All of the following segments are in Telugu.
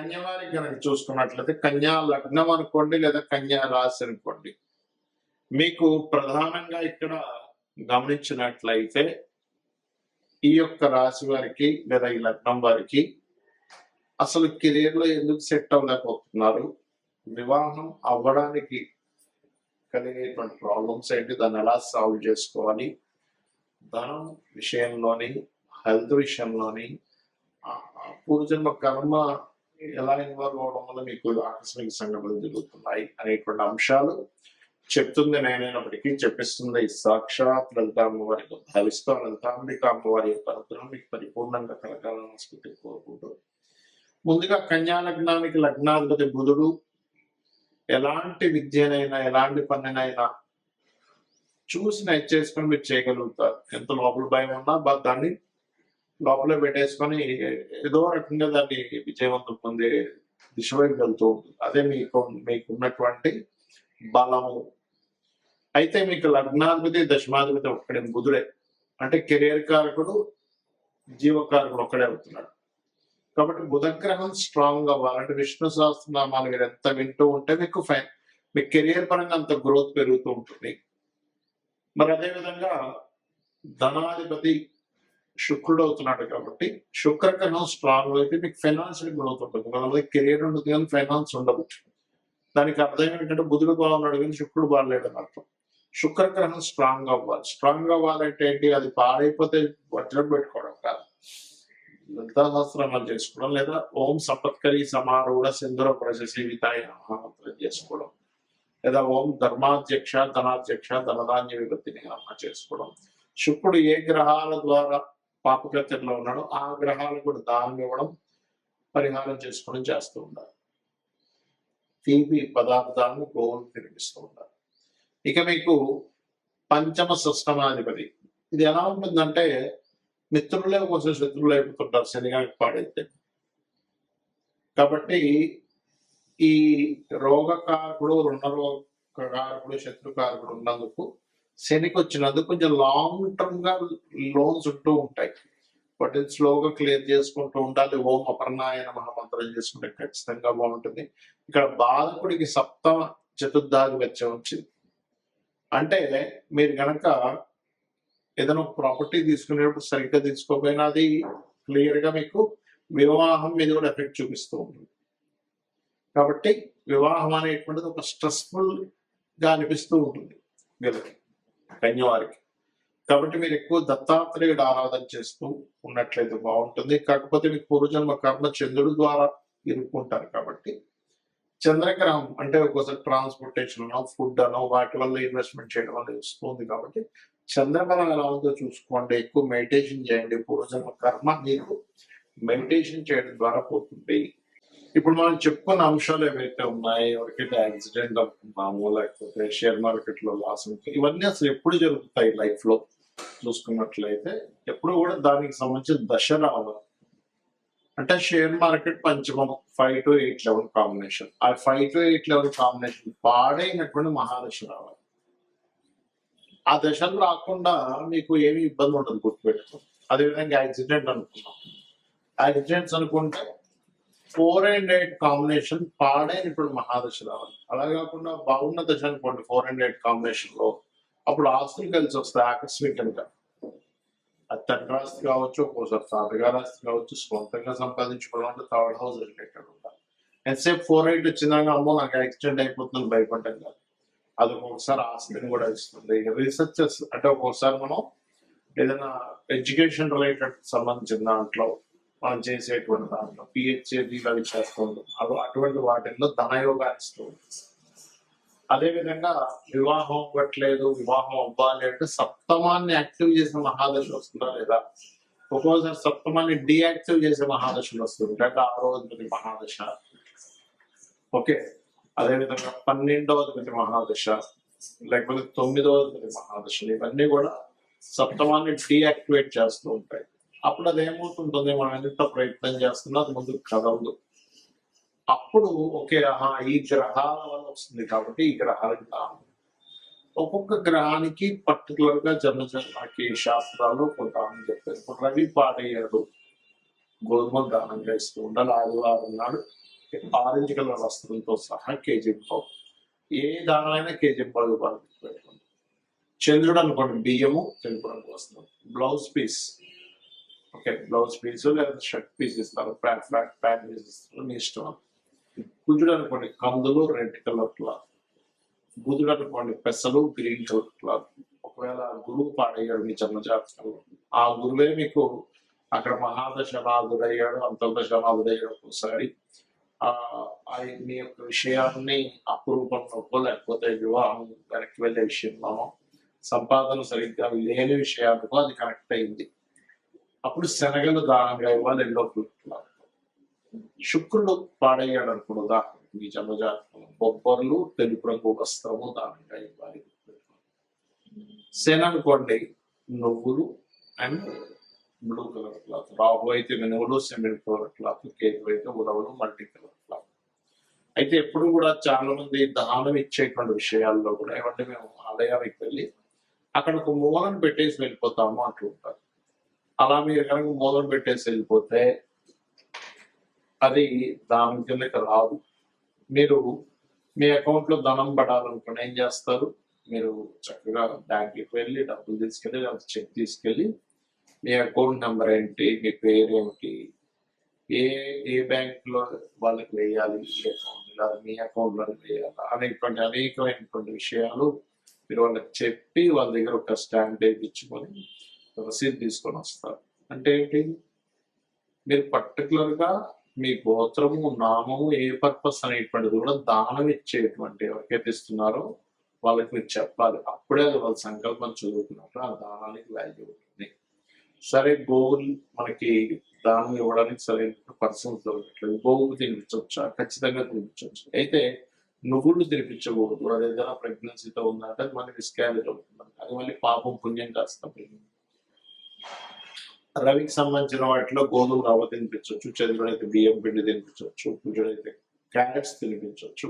కన్యవారికి కనుక చూసుకున్నట్లయితే కన్యా లగ్నం అనుకోండి లేదా కన్యా రాశి అనుకోండి, మీకు ప్రధానంగా ఇక్కడ గమనించినట్లయితే ఈ యొక్క రాశి వారికి లేదా ఈ లగ్నం వారికి అసలు కెరీర్ లో ఎందుకు సెట్ అవ్వలేకపోతున్నారు, వివాహం అవ్వడానికి కలిగేటువంటి ప్రాబ్లమ్స్ ఏంటి, దాన్ని ఎలా సాల్వ్ చేసుకోవాలి, ధనం విషయంలోని, హెల్త్ విషయంలోని, పూర్వజన్మ కర్మ ఎలా ఇన్వాల్వ్ అవడం వల్ల మీకు ఆకస్మిక సంఘటనలు జరుగుతున్నాయి అనేటువంటి అంశాలు చెప్తుంది నేనైనప్పటికీ చెప్పిస్తుంది సాక్షాత్ లలితాంబ వారికి భావిస్తూ లలితాంబిక అమ్మవారి యొక్క అనుగ్రహం మీకు పరిపూర్ణంగా కలగాలని స్ఫూర్తి కోరుకుంటూ, ముందుగా కన్యా లగ్నానికి లగ్నాధిపతి బుధుడు ఎలాంటి విద్యనైనా ఎలాంటి పనినైనా చూసి చేసుకొని మీరు చేయగలుగుతారు. ఎంత లోపల భయం ఉన్నా దాన్ని లోపలే పెట్టేసుకొని ఏదో రకంగా దాన్ని విజయవంతం పొందే దిశ వైపు వెళ్తూ ఉంటుంది. అదే మీకున్నటువంటి బలము. అయితే మీకు లగ్నాధిపతి దశమాధిపతి ఒక్కడే బుధుడే, అంటే కెరియర్ కారకుడు జీవకారకుడు ఒక్కడే అవుతున్నాడు. కాబట్టి బుధగ్రహం స్ట్రాంగ్ అవ్వాలంటే విష్ణు సహస్రనామాలు మీరు ఎంత వింటూ ఉంటే మీ కెరియర్ పరంగా అంత గ్రోత్ పెరుగుతూ ఉంటుంది. మరి అదేవిధంగా ధనాధిపతి శుక్రుడు అవుతున్నాడు కాబట్టి శుక్రగ్రహం స్ట్రాంగ్ అయితే మీకు ఫైనాన్షియల్ గ్రోత్ ఉంటుంది. కొంతమంది కెరియర్ ఉంటుంది కానీ ఫైనాన్స్ ఉండదు. దానికి అర్థం ఏంటంటే బుధుడు బాగున్నాడు కానీ శుక్రుడు బాగలేడు అని అర్థం. శుక్రగ్రహం స్ట్రాంగ్ అవ్వాలి. స్ట్రాంగ్ అవ్వాలంటే ఏంటి, అది పాడైపోతే వజ్రం పెట్టుకోవడం కాదు, లలితాసహస్రనామాలు చేసుకోవడం, లేదా ఓం సంపత్కరి సమారూఢ సింధుర ప్రజసేవితాయ మహామంత్రం చేసుకోవడం, లేదా ఓం ధర్మాధ్యక్ష ధనాధ్యక్ష ధనధాన్య విభక్తిని అమ్మ చేసుకోవడం. శుక్రుడు ఏ గ్రహాల ద్వారా పాపకత్యంలో ఉన్నాడో ఆ గ్రహాలు కూడా దానం ఇవ్వడం, పరిహారం చేసుకోవడం చేస్తూ ఉండాలి. తీపి పదార్థాలను గోవులు తినిపిస్తూ ఉండాలి. ఇక మీకు పంచమ షష్టమాధిపతి, ఇది ఎలా ఉంటుందంటే మిత్రులే కొంచెం శత్రువులు అయిపోతుంటారు శనిగానికి పాడైతే. కాబట్టి ఈ రోగకారకుడు, రుణరోగకారకుడు, శత్రుకారకుడు ఉన్నందుకు శనికి వచ్చినందుకు కొంచెం లాంగ్ టర్మ్ గా లోన్స్ ఉంటూ ఉంటాయి. బట్ స్లోగా క్లియర్ చేసుకుంటూ ఉండాలి. ఓం అపర్ణాయన మహామంత్రం చేసుకుంటే ఖచ్చితంగా బాగుంటుంది. ఇక్కడ బాధకుడికి సప్తమ చతుర్థాధిపత్యం వచ్చింది. అంటే మీరు గనక ఏదైనా ప్రాపర్టీ తీసుకునేటప్పుడు సరిగ్గా తీసుకోకపోయినా అది క్లియర్ గా మీకు వివాహం మీద కూడా ఎఫెక్ట్ చూపిస్తూ ఉంటుంది. కాబట్టి వివాహం అనేటువంటిది ఒక స్ట్రెస్ఫుల్ గా అనిపిస్తూ ఉంటుంది వీళ్ళకి, కన్యవారికి. కాబట్టి మీరు ఎక్కువ దత్తాత్రేయుడు ఆరాధన చేస్తూ ఉన్నట్లయితే బాగుంటుంది. కాకపోతే మీకు పూర్వజన్మ కర్మ చంద్రుడు ద్వారా ఇరుక్కుంటారు. కాబట్టి చంద్రగ్రహం అంటే ఒక్కోసారి ట్రాన్స్పోర్టేషన్ అనో, ఫుడ్ అనో, వాటి వల్ల ఇన్వెస్ట్మెంట్ చేయడం వల్ల వస్తుంది. కాబట్టి చంద్రబలం ఎలా ఉందో చూసుకోండి. ఎక్కువ మెడిటేషన్ చేయండి. పూర్వజన్మ కర్మ మీకు మెడిటేషన్ చేయడం ద్వారా పోతుంది. ఇప్పుడు మనం చెప్పుకున్న అంశాలు ఏవైతే ఉన్నాయో, ఎవరికైతే యాక్సిడెంట్ అవుతున్నామో, లేకపోతే షేర్ మార్కెట్ లో లాస్ ఉంటుంది, ఇవన్నీ అసలు ఎప్పుడు జరుగుతాయి లైఫ్ లో చూసుకున్నట్లయితే, ఎప్పుడు కూడా దానికి సంబంధించిన దశ రావాలి. అంటే షేర్ మార్కెట్ పంచమం 5 to 8 లెవెల్ కాంబినేషన్. ఆ 5 to 8 లెవెల్ కాంబినేషన్ పాడైనటువంటి మహాదశ రావాలి. ఆ దశలు రాకుండా మీకు ఏమి ఇబ్బంది ఉండదు, గుర్తుపెట్టుకోండి. అదేవిధంగా యాక్సిడెంట్ అనుకున్నాం, యాక్సిడెంట్స్ అనుకుంటే 4 and 8 కాంబినేషన్ పాడైనప్పుడు మహాదశ రావాలి. అలా కాకుండా బాగున్న దశ అనుకోండి 4 and 8 కాంబినేషన్ లో, అప్పుడు ఆస్తులు కలిసి వస్తాయి ఆకస్మికంగా. అది తండ్రి ఆస్తి కావచ్చు, ఒక్కోసారి తాతగారి ఆస్తి కావచ్చు, సొంతంగా సంపాదించుకోవడం అంటే థర్డ్ హౌస్ రిలేటెడ్ ఉండాలి. ఎంతసేపు 4-8 వచ్చిందాక అమ్మో నాకు యాక్సిడెంట్ అయిపోతుందని భయపడ్డాం కాదు. అది ఒక్కొక్కసారి ఆస్తిని కూడా ఇస్తుంది. రీసెర్చెస్ అంటే ఒక్కొక్కసారి మనం ఏదైనా ఎడ్యుకేషన్ రిలేటెడ్ సంబంధించిన దాంట్లో మనం చేసేటువంటి దాంట్లో పిహెచ్డి అవి చేస్తూ ఉంటాం. అటువంటి వాటిల్లో ధనయోగాన్ని ఇస్తూ ఉంటుంది. అదేవిధంగా వివాహం అవ్వట్లేదు, వివాహం అవ్వాలి అంటే సప్తమాన్ని యాక్టివ్ చేసే మహాదశలు వస్తుందా లేదా, ఒక్కోసారి సప్తమాన్ని డియాక్టివ్ చేసే మహాదశలు వస్తుంది. అంటే 6వ మహాదశ. ఓకే, అదేవిధంగా 12వ మహాదశ, లేకపోతే 9వ మహాదశలు, ఇవన్నీ కూడా సప్తమాన్ని డియాక్టివేట్ చేస్తూ ఉంటాయి. అప్పుడు అది ఏమవుతుంటుంది, మనం ఎంత ప్రయత్నం చేస్తున్నా అది ముందుకు కదలదు. అప్పుడు ఓకే, ఈ గ్రహాల వల్ల వస్తుంది కాబట్టి ఈ గ్రహాలకు దానం. ఒక్కొక్క గ్రహానికి పర్టికులర్ గా జన్మజన్మకి శాస్త్రాలు కొంత చెప్పారు. ఇప్పుడు రవి పాడయ్యాడు, గోధుమలు దానంగా ఇస్తూ ఉండాలి. ఆదివారం నాడు ఆరెంజ్ కలర్ వస్త్రంతో సహా కేజింపావు, ఏ దానైనా కేజింపావు ఇవ్వాలి. చంద్రుడు అనుకోండి బియ్యము తెలుపు రంగు వస్త్రం. Blouse piece, okay blouse piece లేదా షర్ట్ పీస్ ఇస్తారు, ప్యాంట్ పీస్ ఇస్తారు, మీ ఇష్టం. కుజుడు అనుకోండి కందులు రెడ్ కలర్ క్లాత్, బుధుడు అనుకోండి పెసలు గ్రీన్ కలర్ క్లాత్. ఒకవేళ గురువు పాడయ్యాడు మీ జన్మజాతకంలో, ఆ గురువే మీకు అక్కడ మహాదశనాథుడయ్యాడు, అంతర్దశనాథుడయ్యాడు ఒకసారి మీ యొక్క విషయాన్ని అపురూపంలోకో లేకపోతే వివాహం వెనక్కి వెళ్ళే విషయంలోనో సంపాదన సరిగ్గా లేని విషయాలకు అది కనెక్ట్ అయింది. అప్పుడు శనగలు దానంగా ఇవ్వాలి, ఎల్లో ఫ్రూట్. శుక్రుడు పాడయ్యాడు అనుకోడు ఉదాహరణకు మీ జన్మజాతకంలో, బొబ్బర్లు తెలుపు రంగు వస్త్రము దానంగా ఇవ్వాలి. శని అనుకోండి నువ్వులు and blue colour cloth, Rahu అయితే మినువులు సెమిన్ కలర్ క్లాత్, కేతు అయితే ఉలవలు మల్టీ కలర్ క్లాత్. అయితే ఎప్పుడు కూడా చాలా మంది దానం ఇచ్చేటువంటి విషయాల్లో కూడా ఏమంటే మేము ఆలయానికి వెళ్ళి అక్కడ ఒక మూలను పెట్టేసి వెళ్ళిపోతాము అంటూ ఉంటారు. అలా మీరు కనుక మూలను పెట్టేసి వెళ్ళిపోతే అది దానం కిందకి రాదు. మీరు మీ అకౌంట్ లో ధనం పడాలనుకుని ఏం చేస్తారు, మీరు చక్కగా బ్యాంక్కి వెళ్ళి డబ్బులు తీసుకెళ్ళి చెక్ తీసుకెళ్ళి మీ అకౌంట్ నెంబర్ ఏంటి, మీ పేరు ఏమిటి, ఏ బ్యాంక్ లో వాళ్ళకి వేయాలి, లేదా మీ అకౌంట్ లో వేయాలి అనేకమైనటువంటి విషయాలు మీరు వాళ్ళకి చెప్పి వాళ్ళ దగ్గర ఒక స్టాంప్ ఇచ్చుకొని రసీదు తీసుకొని వస్తారు. అంటే ఏంటి, మీరు పర్టికులర్ గా మీ గోత్రము నామము ఏ పర్పస్ అనేటువంటిది కూడా దానం ఇచ్చేటువంటి ఎవరికైతే ఇస్తున్నారో వాళ్ళకి మీరు చెప్పాలి. అప్పుడే వాళ్ళ సంకల్పం చదువుతున్నప్పుడు ఆ దానానికి వాల్యూ ఉంటుంది. సరే గోవులు మనకి దానం ఇవ్వడానికి సరైన పర్సన్స్ దొరకట్లేదు, గోవులు తినిపించవచ్చా? ఖచ్చితంగా తినిపించవచ్చు. అయితే నువ్వులు తినిపించకూడదు, అది ఏదైనా ప్రెగ్నెన్సీతో ఉందంటే అది మళ్ళీ మిస్క్యారేజ్ అవుతుంది, అది మళ్ళీ పాపం పుణ్యం కాస్త. రవికి సంబంధించిన వాటిలో గోధుమ రవ్వ తినిపించవచ్చు, చంద్రుడైతే బియ్యం పిండి తినిపించవచ్చు, కుజుడైతే క్యారెట్స్ తినిపించవచ్చు,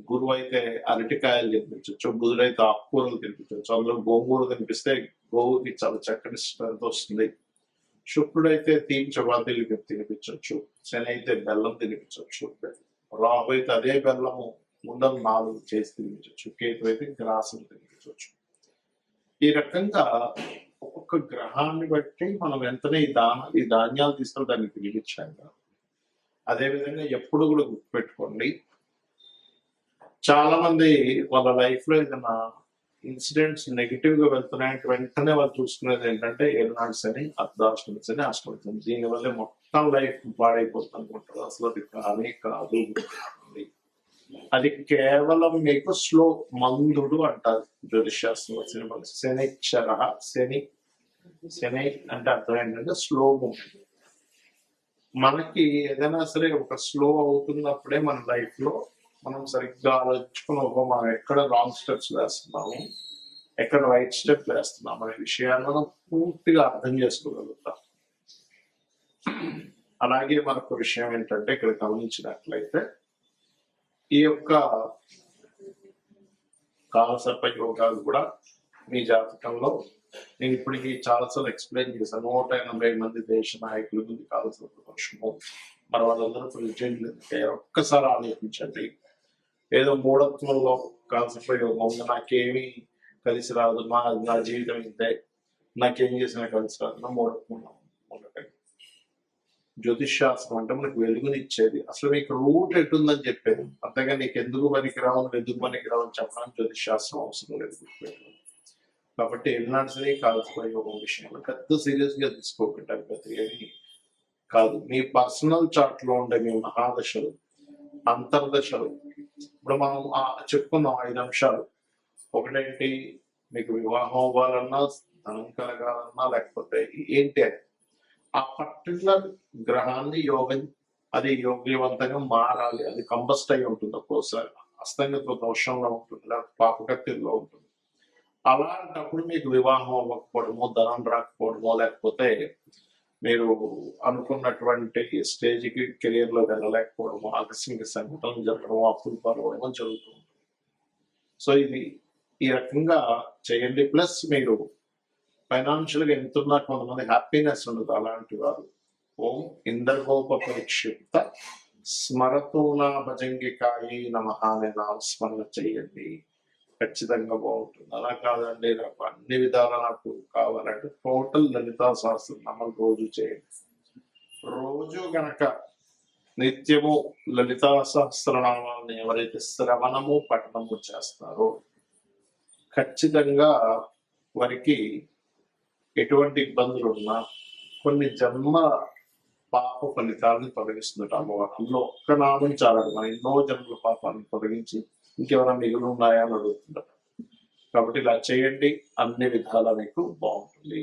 గురువు అయితే అరటికాయలు తినిపించవచ్చు, బుధుడైతే ఆకుకూరలు తినిపించవచ్చు. అందులో గోంగూర తినిపిస్తే గోవుకి చాలా చక్కటి స్ట్రెంత్ వస్తుంది. శుక్రుడైతే తీపి చపాతీలు తినిపించవచ్చు, శని అయితే బెల్లం తినిపించవచ్చు, రాహు అయితే అదే బెల్లము ఉండలు 4 చేసి తినిపించవచ్చు, కేతు అయితే గ్రాసులు తినిపించవచ్చు. ఈ రకంగా ఒక్కొక్క గ్రహాన్ని బట్టి మనం వెంటనే ఈ ధాన్యాలు తీసుకొని దాన్ని తినిపించాలి. అదేవిధంగా ఎప్పుడు కూడా గుర్తుపెట్టుకోండి, చాలా మంది వాళ్ళ లైఫ్ లో ఏదైనా ఇన్సిడెంట్స్ నెగిటివ్ గా వెళ్తున్నాయంటే వెంటనే వాళ్ళు చూసుకునేది ఏంటంటే ఏనాడు శని, అర్ధాష్టమి శని, అష్టమి శని, దీనివల్ల మొత్తం లైఫ్ పాడైపోతుంది అనుకుంటారు. అసలు అది కానీ కాదు, అది కేవలం మీకు స్లో మందుడు అంటారు జ్యోతిశాస్త్రం వచ్చిన శనిక్షర. శని అంటే అర్థం ఏంటంటే స్లో మూమెంట్. మనకి ఏదైనా సరే ఒక స్లో అవుతున్నప్పుడే మన లైఫ్ లో మనం సరిగ్గా ఆలోచించుకుని మనం ఎక్కడ రాంగ్ స్టెప్స్ వేస్తున్నాము, ఎక్కడ రైట్ స్టెప్ వేస్తున్నాం అనే విషయాన్ని మనం పూర్తిగా అర్థం చేసుకోగలుగుతాం. అలాగే మరొక విషయం ఏంటంటే ఇక్కడ గమనించినట్లయితే ఈ యొక్క కాలసర్ప యోగాలు కూడా మీ జాతకంలో నేను ఇప్పటికీ చాలాసార్లు ఎక్స్ప్లెయిన్ చేశాను. 180 మంది దేశ నాయకుల ముందు కాలసర్ప దోషము, మరి వాళ్ళందరూ ప్రెసిడెంట్లు ఒక్కసారి ఆలోచించండి. ఏదో మూఢత్వంలో కాలసర్ప యోగం ఉంది, నాకేమీ కలిసి రాదు, నా జీవితం ఇంతే, నాకేం చేసినా కలిసి రాదు, నా మూఢత్వం ఉండకండి. జ్యోతిష్ శాస్త్రం అంటే మనకు వెలుగునిచ్చేది, అసలు మీకు రూట్ ఎటుందని చెప్పేది. అంతగా నీకు ఎందుకు పనికిరావు అని చెప్పడానికి జ్యోతిష్ శాస్త్రం అవసరం లేదు. కాబట్టి ఎల్నాడు సరే కాలసర్ప యోగం విషయంలో పెద్ద సీరియస్ గా తీసుకోకుండా ఏమి కాదు. మీ పర్సనల్ చార్ట్ లో ఉండే మీ మహాదశలు, అంతర్దశలు, ఇప్పుడు మనం చెప్పుకున్నాం 5 అంశాలు. ఒకటేంటి, మీకు వివాహం అవ్వాలన్నా, ధనం కలగాలన్నా, లేకపోతే ఏంటి అని ఆ పర్టికులర్ గ్రహాన్ని యోగం అది యోగ్యవంతంగా మారాలి. అది కంబస్ట్ అయి ఉంటుంది, ఒక్కోసారి అస్తంగత దోషంలో ఉంటుంది, లేకపోతే పాపకత్తిలో ఉంటుంది. అలాంటప్పుడు మీకు వివాహం అవ్వకపోవడమో, ధనం రాకపోవడమో, లేకపోతే మీరు అనుకున్నటువంటి స్టేజ్కి కెరియర్ లో వెళ్ళలేకపోవడమో, ఆకస్మిక సంఘటనలు జరగడమో, అప్పులు పాల్గొనడమో జరుగుతుంది. సో ఇది ఈ రకంగా చేయండి. ప్లస్ మీరు ఫైనాన్షియల్ గా ఎంతున్నా కొంతమంది హ్యాపీనెస్ ఉండదు. అలాంటి వారు ఓం ఇంద్రగోప పరిక్షిప్త స్మరతూనా భజంగికాయి నమః అనే నామస్మరణ చేయండి, ఖచ్చితంగా బాగుంటుంది. అలా కాదండి నాకు అన్ని విధాలా నాకు కావాలంటే టోటల్ లలితా సహస్రనామం రోజు చేయండి. రోజు గనక నిత్యము లలితా సహస్రనామాన్ని ఎవరైతే శ్రవణము పఠనము చేస్తారో ఖచ్చితంగా వారికి ఎటువంటి ఇబ్బందులు ఉన్నా కొన్ని జన్మ పాప ఫలితాలను తొలగిస్తుందట అమ్మవారు. అందులో ఒక్క నామం చాలదు, మన ఎన్నో జన్మల పాపాలను తొలగించి ఇంకేమైనా మిగులు ఉన్నాయా అని అడుగుతుందట. కాబట్టి ఇలా చేయండి, అన్ని విధాలా మీకు బాగుంటుంది.